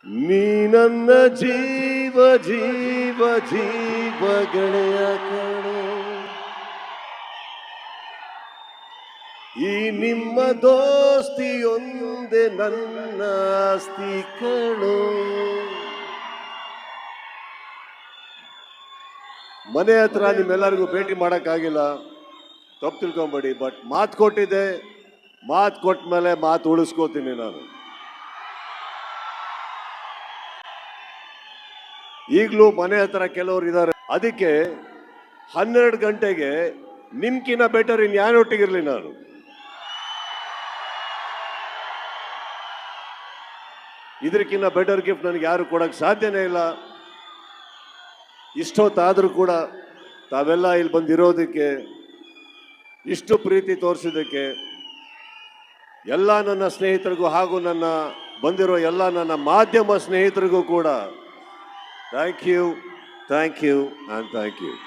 ನೀ ನನ್ನ ಜೀವ ಜೀವ ಜೀವ ಗೆಳೆಯ ಕಣೋ, ಈ ನಿಮ್ಮ ದೋಸ್ತಿಯೊಂದೇ ನನ್ನ ಆಸ್ತಿ ಕಣೋ. ಮನೆ ಹತ್ರ ನಿಮ್ಮೆಲ್ಲರಿಗೂ ಭೇಟಿ ಮಾಡೋಕ್ಕಾಗಿಲ್ಲ, ತಪ್ಪು ತಿಳ್ಕೊಂಬೇಡಿ. ಬಟ್ ಮಾತು ಕೊಟ್ಟಿದ್ದೆ, ಮಾತು ಕೊಟ್ಟ ಮೇಲೆ ಮಾತು ಉಳಿಸ್ಕೋತೀನಿ ನಾನು. ಈಗಲೂ ಮನೆ ಹತ್ರ ಕೆಲವರು ಇದ್ದಾರೆ. ಅದಕ್ಕೆ 12 ಗಂಟೆಗೆ ನಿಮ್ಕಿನ್ನ ಬೆಟರ್ ಇನ್ಯಾರೊಟ್ಟಿಗಿರಲಿ ನಾನು. ಇದಕ್ಕಿನ್ನ ಬೆಟರ್ ಗಿಫ್ಟ್ ನನಗೆ ಯಾರು ಕೊಡೋಕ್ಕೆ ಸಾಧ್ಯನೇ ಇಲ್ಲ. ಇಷ್ಟೊತ್ತಾದರೂ ಕೂಡ ತಾವೆಲ್ಲ ಇಲ್ಲಿ ಬಂದಿರೋದಕ್ಕೆ, ಇಷ್ಟು ಪ್ರೀತಿ ತೋರಿಸಿದ್ದಕ್ಕೆ ಎಲ್ಲ ನನ್ನ ಸ್ನೇಹಿತರಿಗೂ ಹಾಗೂ ನನ್ನ ಬಂದಿರೋ ಎಲ್ಲ ನನ್ನ ಮಾಧ್ಯಮ ಸ್ನೇಹಿತರಿಗೂ ಕೂಡ thank you and thank you.